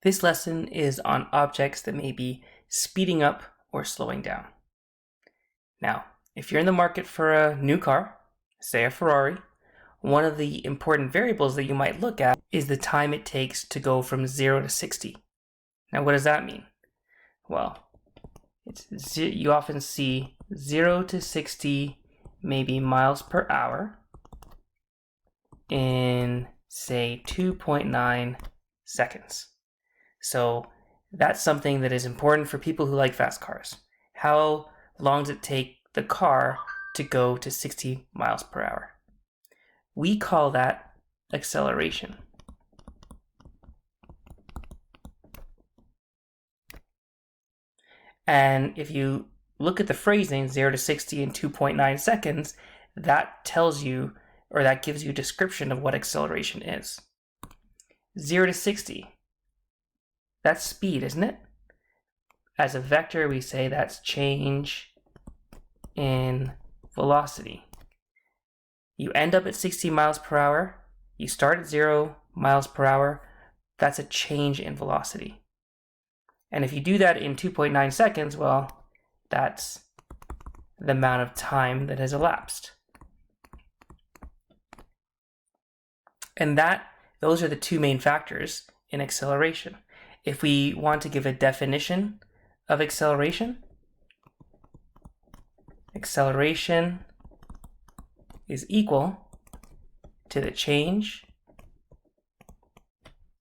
This lesson is on objects that may be speeding up or slowing down. Now, if you're in the market for a new car, say a Ferrari, one of the important variables that you might look at is the time it takes to go from 0 to 60. Now, what does that mean? Well, you often see 0 to 60 maybe miles per hour in, say, 2.9 seconds. So that's something that is important for people who like fast cars. How long does it take the car to go to 60 miles per hour? We call that acceleration. And if you look at the phrasing 0 to 60 in 2.9 seconds, that tells you, or that gives you a description of what acceleration is. 0 to 60. That's speed, isn't it? As a vector, we say that's change in velocity. You end up at 60 miles per hour. You start at 0 miles per hour. That's a change in velocity. And if you do that in 2.9 seconds, well, that's the amount of time that has elapsed. And those are the two main factors in acceleration. If we want to give a definition of acceleration, acceleration is equal to the change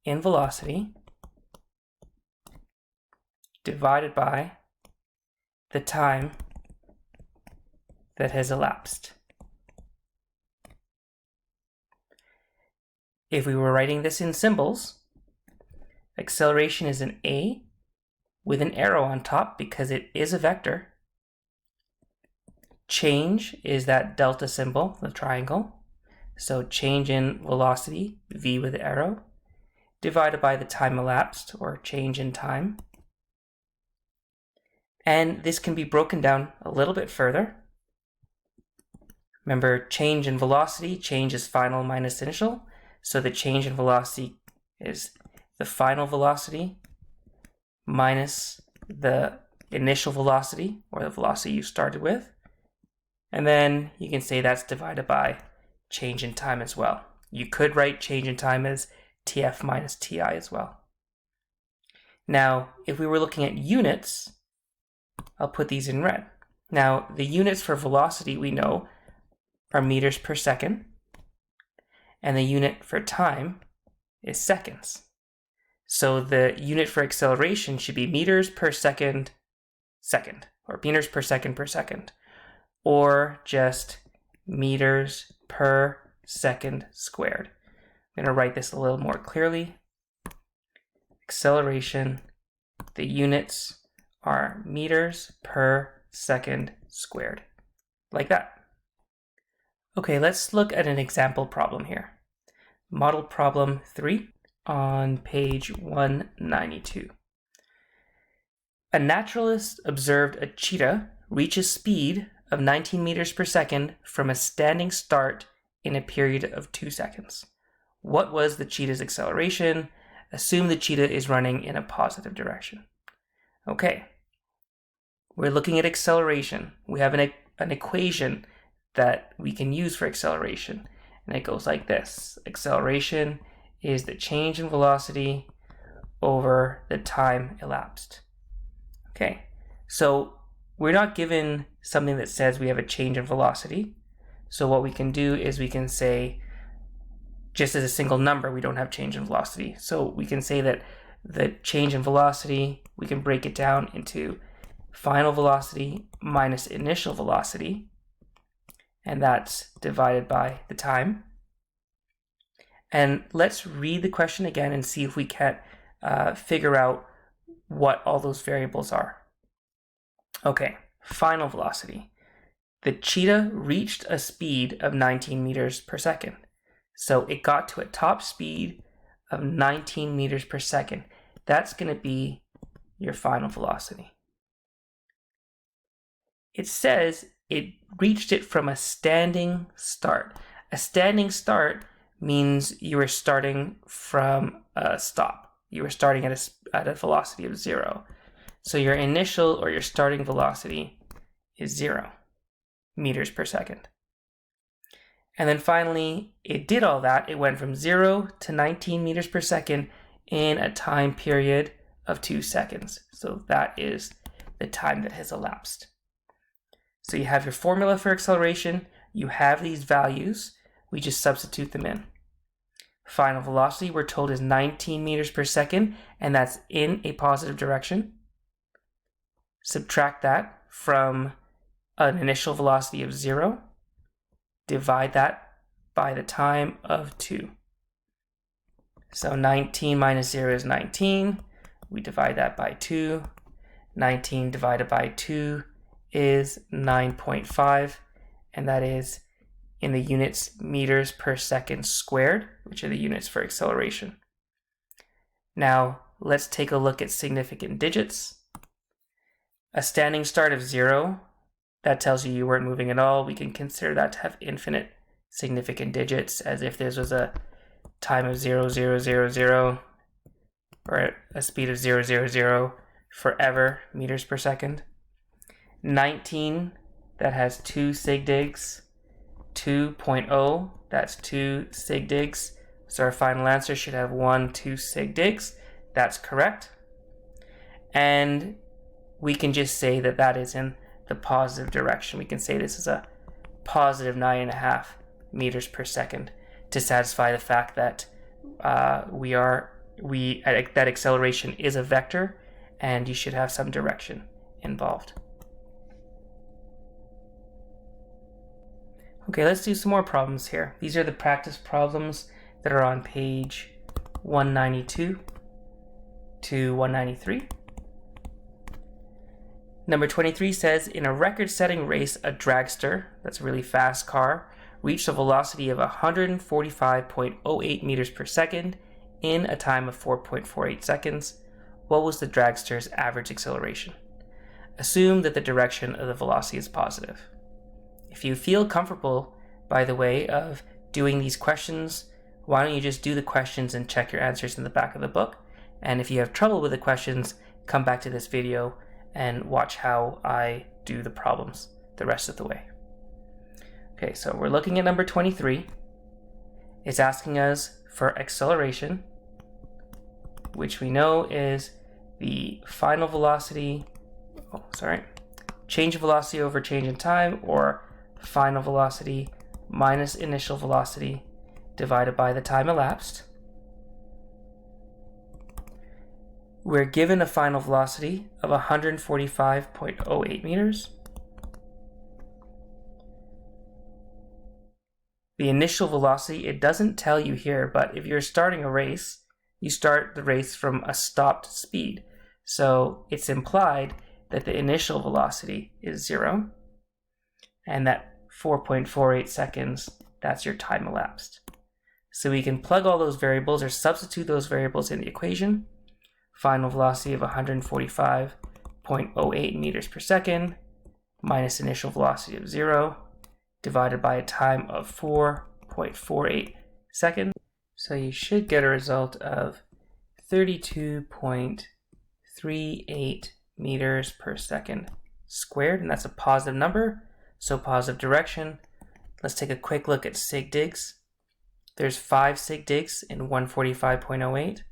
in velocity divided by the time that has elapsed. If we were writing this in symbols, acceleration is an A with an arrow on top because it is a vector. Change is that delta symbol, the triangle. So change in velocity, V with the arrow, divided by the time elapsed, or change in time. And this can be broken down a little bit further. Remember, change in velocity, change is final minus initial. So the change in velocity is the final velocity minus the initial velocity, or the velocity you started with. And then you can say that's divided by change in time as well. You could write change in time as TF minus TI as well. Now, if we were looking at units, I'll put these in red. Now, the units for velocity we know are meters per second, and the unit for time is seconds. So the unit for acceleration should be meters per second second, or meters per second, or just meters per second squared. I'm going to write this a little more clearly. Acceleration, the units are meters per second squared, like that. Okay, let's look at an example problem here. Model problem 3 on page 192. A naturalist observed a cheetah reach a speed of 19 meters per second from a standing start in a period of 2 seconds. What was the cheetah's acceleration? Assume the cheetah is running in a positive direction. Okay, we're looking at acceleration. We have an equation that we can use for acceleration, and it goes like this. Acceleration is the change in velocity over the time elapsed. Okay, so we're not given something that says we have a change in velocity. So what we can do is we can say, just as a single number, we don't have change in velocity. So we can say that the change in velocity, we can break it down into final velocity minus initial velocity, and that's divided by the time. And let's read the question again and see if we can figure out what all those variables are. Okay, final velocity. The cheetah reached a speed of 19 meters per second. So it got to a top speed of 19 meters per second. That's going to be your final velocity. It says it reached it from a standing start. A standing start means you are starting from a stop. You were starting at a velocity of 0. So your initial or your starting velocity is 0 meters per second. And then finally, it did all that. It went from 0 to 19 meters per second in a time period of 2 seconds. So that is the time that has elapsed. So you have your formula for acceleration. You have these values. We just substitute them in. Final velocity, we're told, is 19 meters per second, and that's in a positive direction. Subtract that from an initial velocity of 0. Divide that by the time of 2. So 19 minus 0 is 19. We divide that by 2. 19 divided by 2 is 9.5, and that is in the units meters per second squared, which are the units for acceleration. Now, let's take a look at significant digits. A standing start of 0, that tells you weren't moving at all. We can consider that to have infinite significant digits, as if this was a time of 0, 0, 0, 0, or a speed of 0, 0, 0 forever meters per second. 19, that has 2 sig digs. 2.0, that's 2 sig digs. So our final answer should have 2 sig digs. That's correct. And we can just say that that is in the positive direction. We can say this is a positive 9.5 meters per second to satisfy the fact that that acceleration is a vector, and you should have some direction involved. Okay, let's do some more problems here. These are the practice problems that are on page 192 to 193. Number 23 says, in a record-setting race, a dragster, that's a really fast car, reached a velocity of 145.08 meters per second in a time of 4.48 seconds. What was the dragster's average acceleration? Assume that the direction of the velocity is positive. If you feel comfortable, by the way, of doing these questions, why don't you just do the questions and check your answers in the back of the book? And if you have trouble with the questions, come back to this video and watch how I do the problems the rest of the way. Okay, so we're looking at number 23. It's asking us for acceleration, which we know is the final velocity, change of velocity over change in time, or final velocity minus initial velocity divided by the time elapsed. We're given a final velocity of 145.08 meters. The initial velocity, it doesn't tell you here, but if you're starting a race, you start the race from a stopped speed. So it's implied that the initial velocity is 0, and that 4.48 seconds, that's your time elapsed. So we can plug all those variables or substitute those variables in the equation. Final velocity of 145.08 meters per second minus initial velocity of 0 divided by a time of 4.48 seconds. So you should get a result of 32.38 meters per second squared, and that's a positive number, so positive direction. Let's take a quick look at sig digs. There's 5 sig digs in 145.08.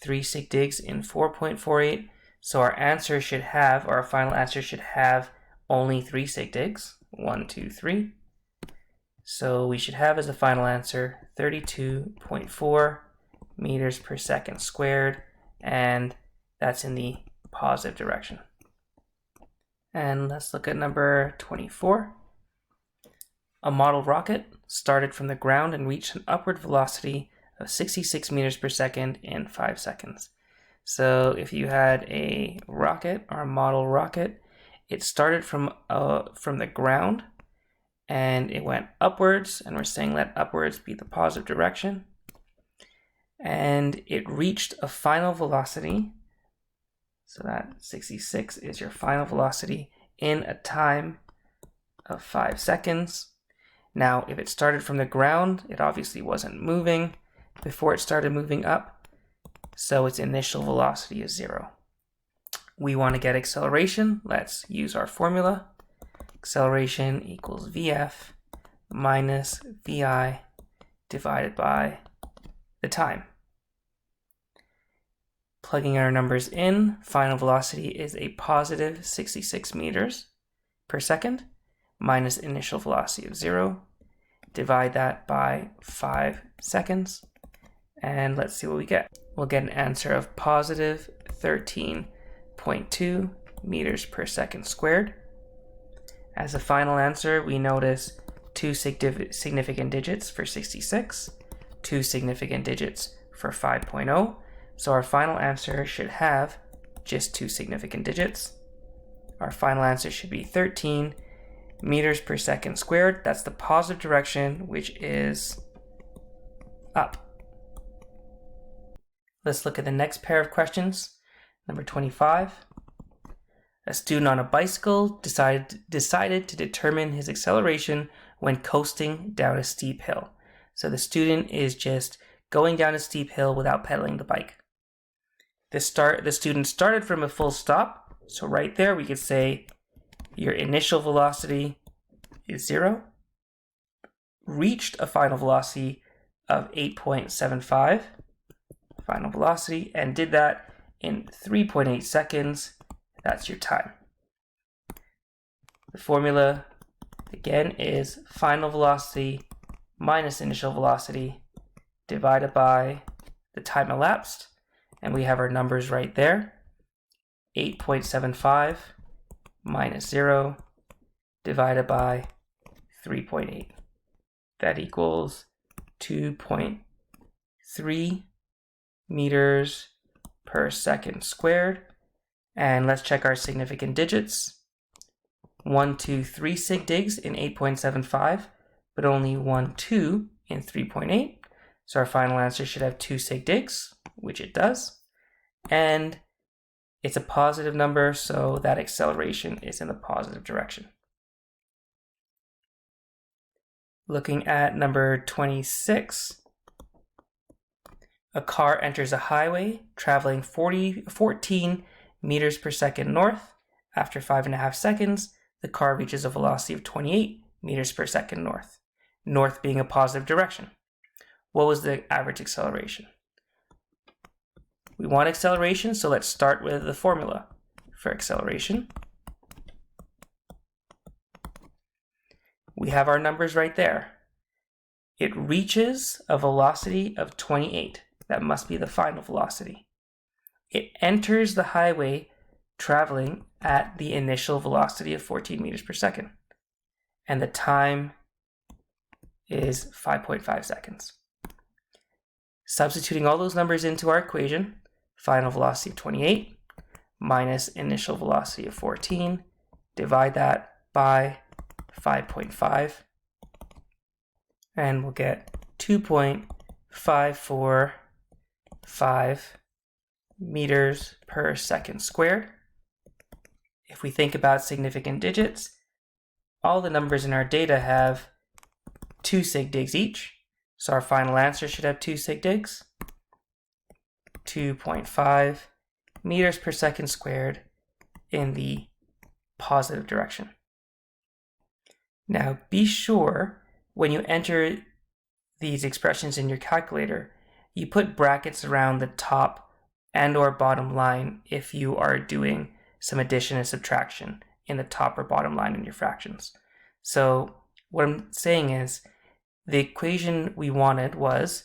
3 sig digs in 4.48, so our answer should have, or our final answer should have, only 3 sig digs. 1, 2, 3. So we should have as a final answer 32.4 meters per second squared, and that's in the positive direction. And let's look at number 24. A model rocket started from the ground and reached an upward velocity of 66 meters per second in 5 seconds. So if you had a rocket or a model rocket, it started from the ground and it went upwards, and we're saying let upwards be the positive direction, and it reached a final velocity, so that 66 is your final velocity in a time of 5 seconds. Now if it started from the ground, it obviously wasn't moving before it started moving up, so its initial velocity is 0. We want to get acceleration. Let's use our formula. Acceleration equals VF minus VI divided by the time. Plugging our numbers in, final velocity is a positive 66 meters per second minus initial velocity of 0. Divide that by 5 seconds, and let's see what we get. We'll get an answer of positive 13.2 meters per second squared. As a final answer, we notice 2 significant digits for 66, 2 significant digits for 5.0. So our final answer should have just 2 significant digits. Our final answer should be 13 meters per second squared. That's the positive direction, which is up. Let's look at the next pair of questions. Number 25. A student on a bicycle decided to determine his acceleration when coasting down a steep hill. So the student is just going down a steep hill without pedaling the bike. The student started from a full stop. So right there we could say your initial velocity is 0, reached a final velocity of 8.75, final velocity, and did that in 3.8 seconds. That's your time. The formula, again, is final velocity minus initial velocity divided by the time elapsed, and we have our numbers right there. 8.75 minus 0 divided by 3.8. That equals 2.3 meters per second squared. And let's check our significant digits. 1, 2, 3 sig digs in 8.75, but only 1, 2 in 3.8. So our final answer should have 2 sig digs, which it does. And it's a positive number, so that acceleration is in the positive direction. Looking at number 26. A car enters a highway traveling 14 meters per second north. After 5.5 seconds, the car reaches a velocity of 28 meters per second north, north being a positive direction. What was the average acceleration? We want acceleration, so let's start with the formula for acceleration. We have our numbers right there. It reaches a velocity of 28. That must be the final velocity. It enters the highway traveling at the initial velocity of 14 meters per second. And the time is 5.5 seconds. Substituting all those numbers into our equation, final velocity of 28 minus initial velocity of 14, divide that by 5.5, and we'll get 2.545 meters per second squared. If we think about significant digits, all the numbers in our data have 2 sig digs each. So our final answer should have 2 sig digs. 2.5 meters per second squared in the positive direction. Now be sure when you enter these expressions in your calculator, you put brackets around the top and or bottom line if you are doing some addition and subtraction in the top or bottom line in your fractions. So what I'm saying is the equation we wanted was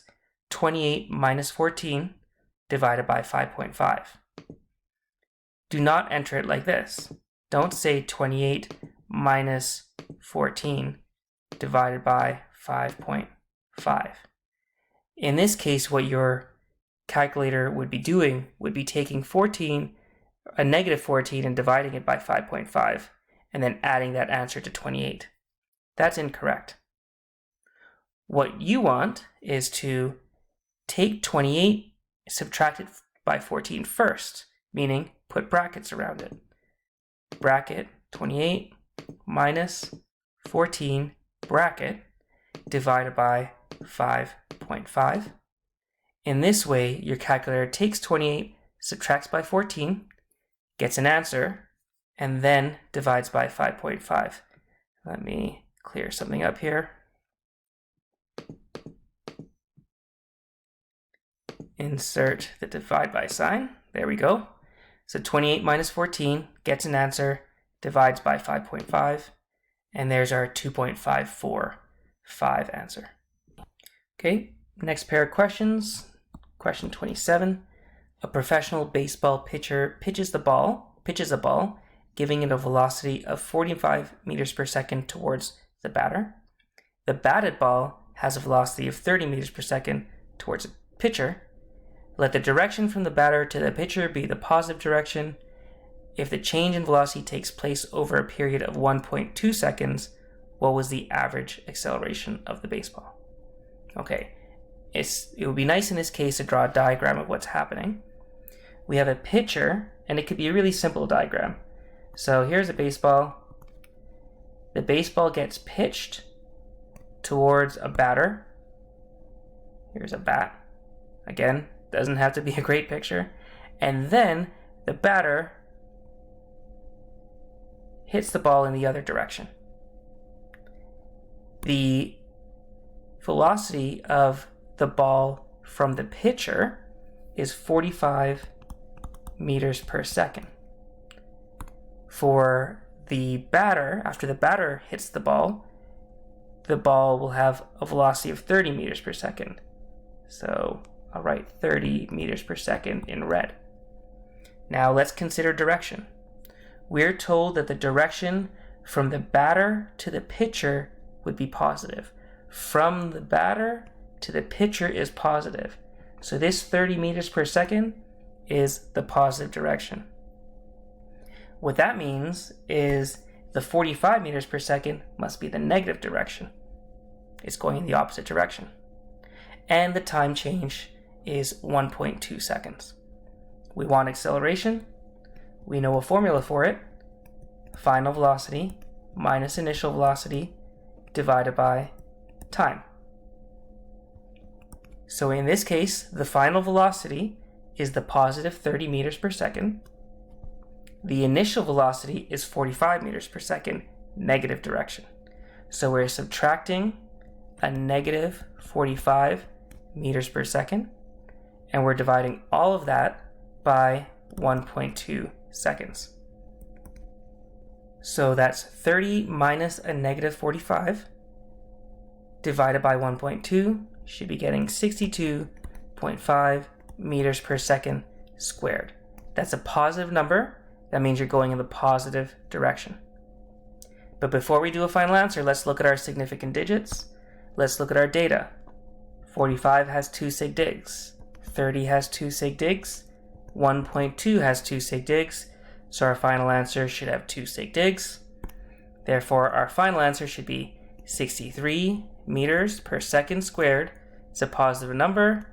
28 minus 14 divided by 5.5. Do not enter it like this. Don't say 28 minus 14 divided by 5.5. In this case, what your calculator would be doing would be taking a negative 14 and dividing it by 5.5 and then adding that answer to 28. That's incorrect. What you want is to take 28, subtract it by 14 first, meaning put brackets around it. Bracket 28 minus 14 bracket divided by 5.5. In this way, your calculator takes 28, subtracts by 14, gets an answer, and then divides by 5.5. Let me clear something up here. Insert the divide by sign. There we go. So 28 minus 14 gets an answer, divides by 5.5, and there's our 2.545 answer. Okay, next pair of questions. Question 27. A professional baseball pitcher pitches a ball, giving it a velocity of 45 meters per second towards the batter. The batted ball has a velocity of 30 meters per second towards the pitcher. Let the direction from the batter to the pitcher be the positive direction. If the change in velocity takes place over a period of 1.2 seconds, what was the average acceleration of the baseball? Okay, it would be nice in this case to draw a diagram of what's happening. We have a pitcher, and it could be a really simple diagram. So here's a baseball. The baseball gets pitched towards a batter. Here's a bat. Again, doesn't have to be a great picture. And then the batter hits the ball in the other direction. The velocity of the ball from the pitcher is 45 meters per second. For the batter, after the batter hits the ball will have a velocity of 30 meters per second. So I'll write 30 meters per second in red. Now let's consider direction. We're told that the direction from the batter to the pitcher would be positive. From the batter to the pitcher is positive. So this 30 meters per second is the positive direction. What that means is the 45 meters per second must be the negative direction. It's going in the opposite direction. And the time change is 1.2 seconds. We want acceleration. We know a formula for it. Final velocity minus initial velocity divided by time. So in this case, the final velocity is the positive 30 meters per second. The initial velocity is 45 meters per second, negative direction. So we're subtracting a negative 45 meters per second, and we're dividing all of that by 1.2 seconds. So that's 30 minus a negative 45 divided by 1.2 should be getting 62.5 meters per second squared. That's a positive number. That means you're going in the positive direction. But before we do a final answer, let's look at our significant digits. Let's look at our data. 45 has 2 sig digs. 30 has 2 sig digs. 1.2 has 2 sig digs. So our final answer should have 2 sig digs. Therefore, our final answer should be 63 meters per second squared. It's a positive number.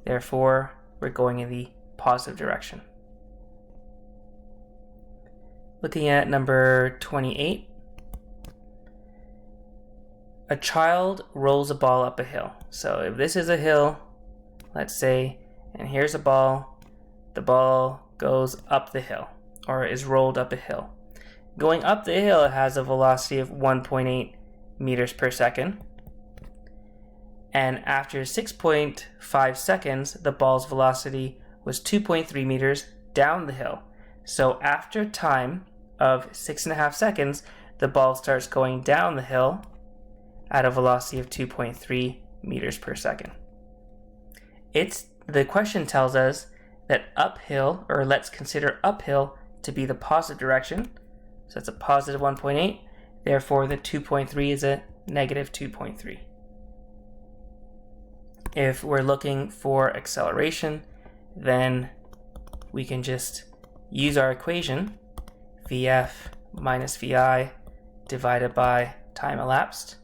Therefore, we're going in the positive direction. Looking at number 28. A child rolls a ball up a hill. So if this is a hill, let's say, and here's a ball, the ball goes up the hill, or is rolled up a hill. Going up the hill, it has a velocity of 1.8 meters per second. And after 6.5 seconds, the ball's velocity was 2.3 meters down the hill. So after time of 6.5 seconds, the ball starts going down the hill at a velocity of 2.3 meters per second. The question tells us that uphill, or let's consider uphill to be the positive direction. So it's a positive 1.8. Therefore, the 2.3 is a negative 2.3. If we're looking for acceleration, then we can just use our equation, Vf minus Vi divided by time elapsed,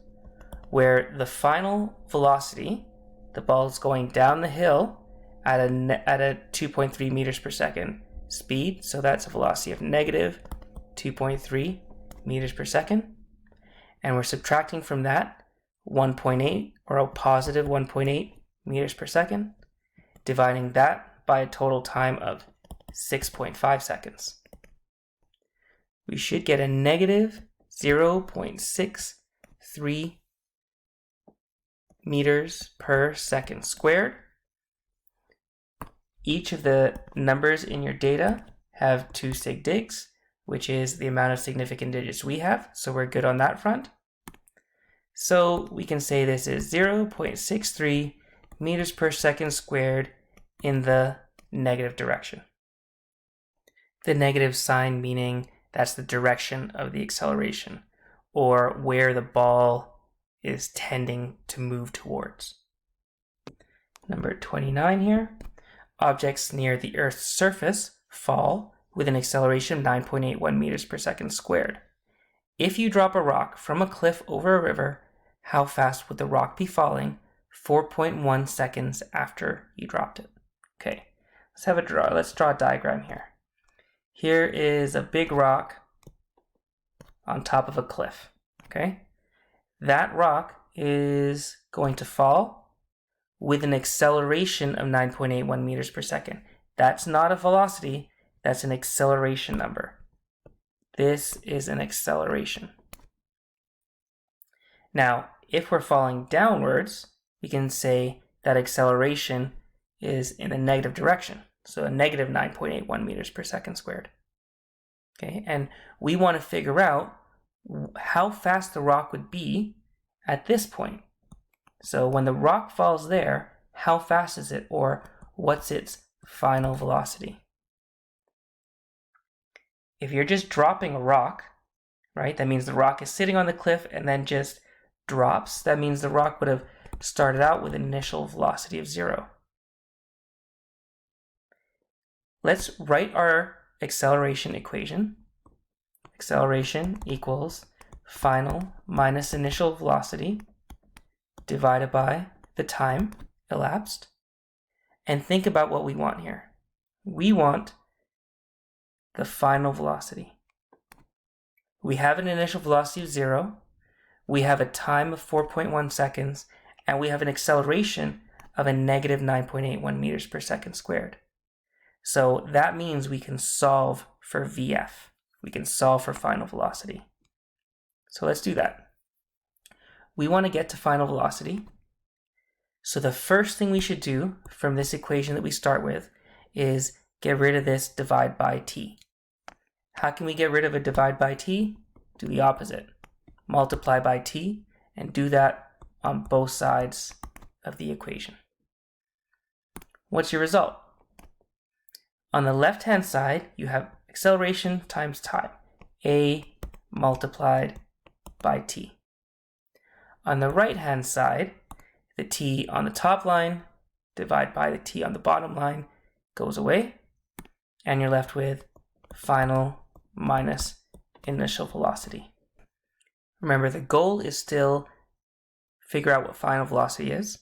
where the final velocity, the ball is going down the hill at a 2.3 meters per second speed, so that's a velocity of negative 2.3 meters per second, and we're subtracting from that 1.8, or a positive 1.8 meters per second, dividing that by a total time of 6.5 seconds. We should get a negative 0.63 meters per second squared. Each of the numbers in your data have 2 sig digs, which is the amount of significant digits we have, so we're good on that front. So we can say this is 0.63 meters per second squared in the negative direction. The negative sign meaning that's the direction of the acceleration, or where the ball is tending to move towards. Number 29 here. Objects near the Earth's surface fall with an acceleration of 9.81 meters per second squared. If you drop a rock from a cliff over a river, how fast would the rock be falling 4.1 seconds after you dropped it? Okay, let's draw a diagram here. Here is a big rock on top of a cliff, okay? That rock is going to fall with an acceleration of 9.81 meters per second. That's not a velocity, that's an acceleration number. This is an acceleration. Now, if we're falling downwards, we can say that acceleration is in the negative direction. So a negative 9.81 meters per second squared. Okay, and we want to figure out how fast the rock would be at this point. So when the rock falls there, how fast is it, or what's its final velocity? If you're just dropping a rock, right, that means the rock is sitting on the cliff and then just drops. That means the rock would have started out with an initial velocity of 0. Let's write our acceleration equation. Acceleration equals final minus initial velocity divided by the time elapsed. And think about what we want here. We want the final velocity. We have an initial velocity of 0. We have a time of 4.1 seconds, and we have an acceleration of a negative 9.81 meters per second squared. So that means we can solve for VF. We can solve for final velocity. So let's do that. We want to get to final velocity. So the first thing we should do from this equation that we start with is get rid of this divide by t. How can we get rid of a divide by t? Do the opposite. Multiply by t, and do that on both sides of the equation. What's your result? On the left-hand side, you have acceleration times time, a multiplied by t. On the right-hand side, the t on the top line divided by the t on the bottom line goes away, and you're left with final minus initial velocity. Remember, the goal is still figure out what final velocity is.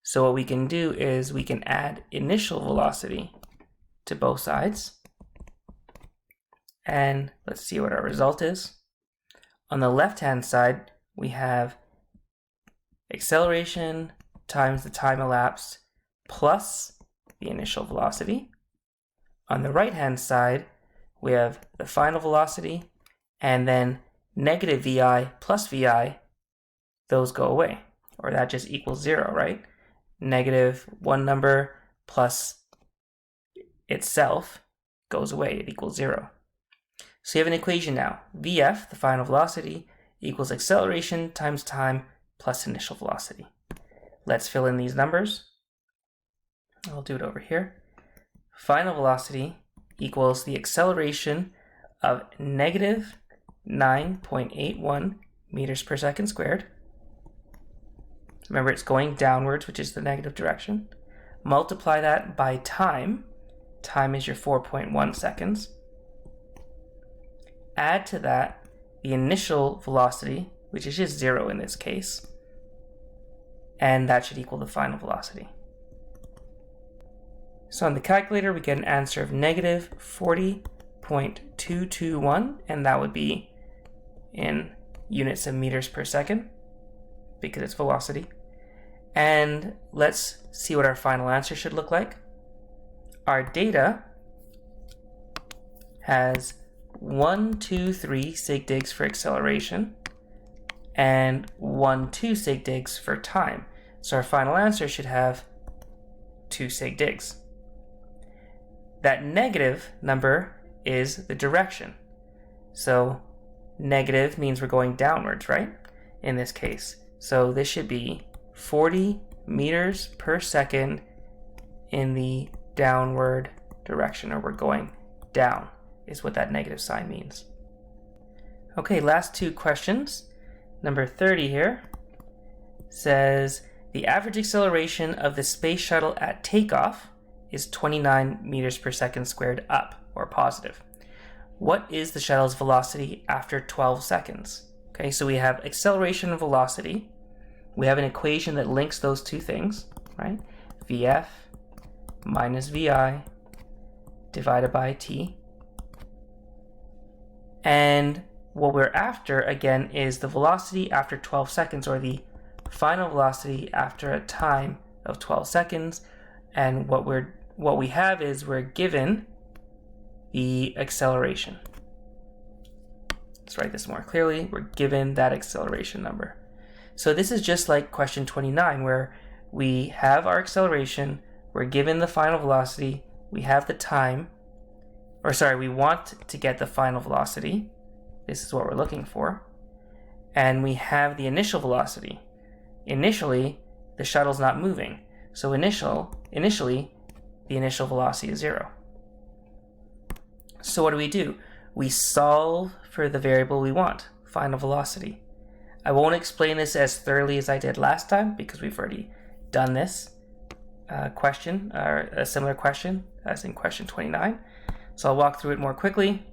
So what we can do is we can add initial velocity to both sides. And let's see what our result is. On the left-hand side, we have acceleration times the time elapsed plus the initial velocity. On the right-hand side, we have the final velocity, and then negative VI plus VI, those go away, or that just equals 0, right? Negative one number plus itself goes away, it equals 0. So you have an equation now. VF, the final velocity, equals acceleration times time plus initial velocity. Let's fill in these numbers. I'll do it over here. Final velocity equals the acceleration of negative 9.81 meters per second squared. Remember, it's going downwards, which is the negative direction. Multiply that by time. Time is your 4.1 seconds. Add to that the initial velocity, which is just 0 in this case. And that should equal the final velocity. So on the calculator, we get an answer of negative 40.221, and that would be in units of meters per second, because it's velocity. And let's see what our final answer should look like. Our data has 1, 2, 3 sig digs for acceleration and 1, 2 sig digs for time. So our final answer should have 2 sig digs. That negative number is the direction. So negative means we're going downwards, right? In this case. So this should be 40 meters per second in the downward direction, or we're going down, is what that negative sign means. Okay, last two questions. Number 30 here says the average acceleration of the space shuttle at takeoff is 29 meters per second squared up, or positive. What is the shuttle's velocity after 12 seconds? Okay, so we have acceleration and velocity. We have an equation that links those two things, right? Vf minus Vi divided by t. And what we're after, again, is the velocity after 12 seconds, or the final velocity after a time of 12 seconds. And what we have is we're given the acceleration. Let's write this more clearly. We're given that acceleration number. So this is just like question 29, where we have our acceleration, we're given the final velocity, we have the time, we want to get the final velocity. This is what we're looking for. And we have the initial velocity. Initially, the shuttle's not moving. So initially, the initial velocity is 0. So what do? We solve for the variable we want, final velocity. I won't explain this as thoroughly as I did last time because we've already done this question, or a similar question as in question 29. So I'll walk through it more quickly.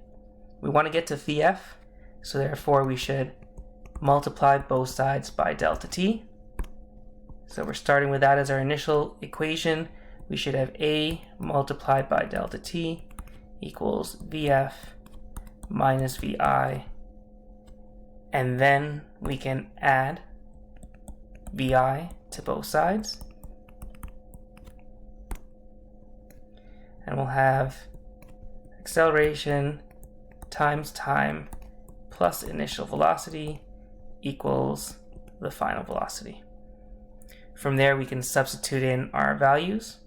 We want to get to Vf, so therefore we should multiply both sides by delta t. So we're starting with that as our initial equation. We should have A multiplied by delta t equals Vf minus Vi, and then we can add Vi to both sides, and we'll have acceleration times time plus initial velocity equals the final velocity. From there we can substitute in our values.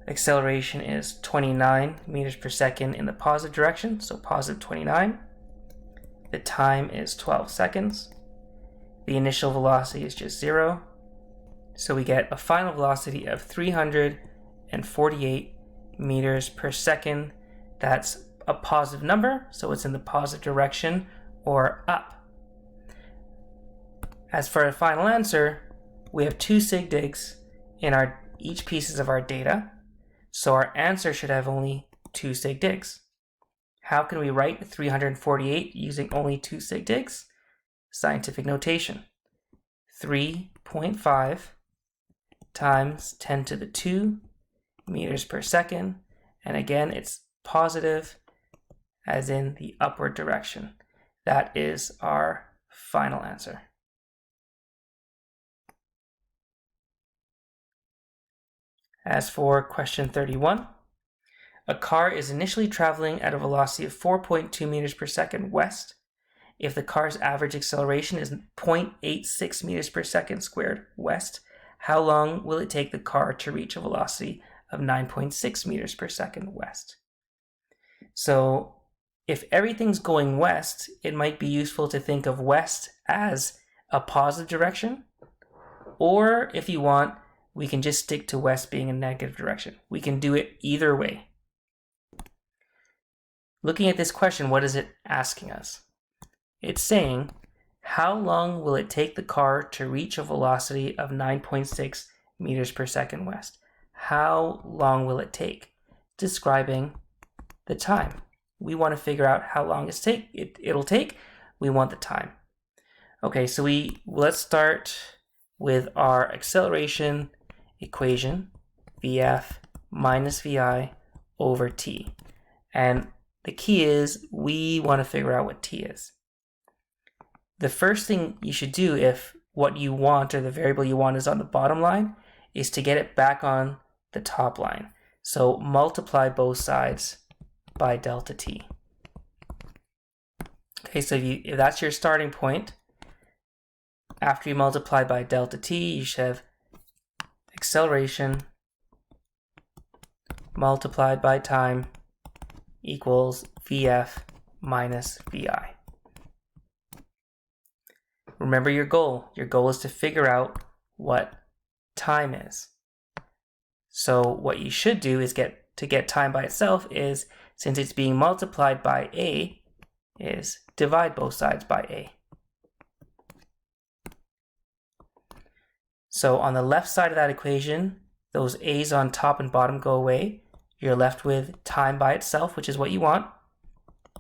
Acceleration is 29 meters per second in the positive direction, so positive 29. The time is 12 seconds. The initial velocity is just 0. So we get a final velocity of 348 meters per second. That's a positive number, so it's in the positive direction, or up. As for our final answer, we have 2 sig digs in each pieces of our data. So our answer should have only 2 sig digs. How can we write 348 using only 2 sig digs? Scientific notation. 3.5 times 10 to the 2 meters per second. And again, it's positive as in the upward direction. That is our final answer. As for question 31, a car is initially traveling at a velocity of 4.2 meters per second west. If the car's average acceleration is 0.86 meters per second squared west, how long will it take the car to reach a velocity of 9.6 meters per second west? So if everything's going west, it might be useful to think of west as a positive direction, or if you want, we can just stick to west being a negative direction. We can do it either way. Looking at this question, what is it asking us? It's saying, how long will it take the car to reach a velocity of 9.6 meters per second west? How long will it take? Describing the time. We want to figure out how long it'll take. We want the time. Okay, so let's start with our acceleration equation, Vf minus Vi over t. And the key is we want to figure out what t is. The first thing you should do if what you want, or the variable you want is on the bottom line, is to get it back on the top line. So multiply both sides by delta t. Okay, so if that's your starting point, after you multiply by delta t, you should have acceleration multiplied by time equals Vf minus Vi. Remember your goal. Your goal is to figure out what time is. So what you should do is to get time by itself is, since it's being multiplied by a, is divide both sides by a. So on the left side of that equation, those a's on top and bottom go away. You're left with time by itself, which is what you want.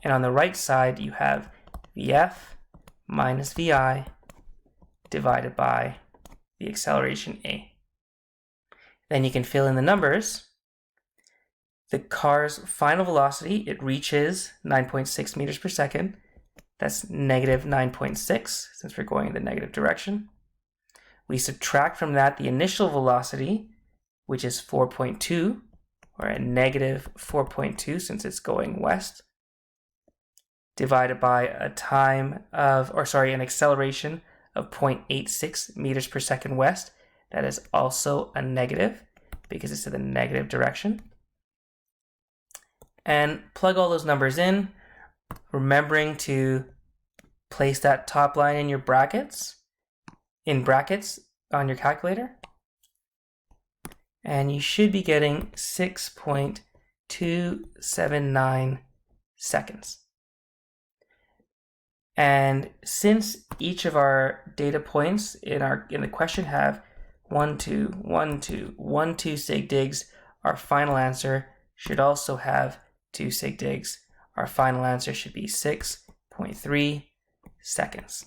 And on the right side, you have Vf minus Vi divided by the acceleration a. Then you can fill in the numbers. The car's final velocity, it reaches 9.6 meters per second. That's negative 9.6, since we're going in the negative direction. We subtract from that the initial velocity, which is 4.2, or a negative 4.2 since it's going west, divided by an acceleration of 0.86 meters per second west. That is also a negative because it's in the negative direction. And plug all those numbers in, remembering to place that top line in brackets on your calculator. And you should be getting 6.279 seconds. And since each of our data points in the question have 1, 2, 1, 2, 1, 2 sig digs, our final answer should also have 2 sig digs. Our final answer should be 6.3 seconds.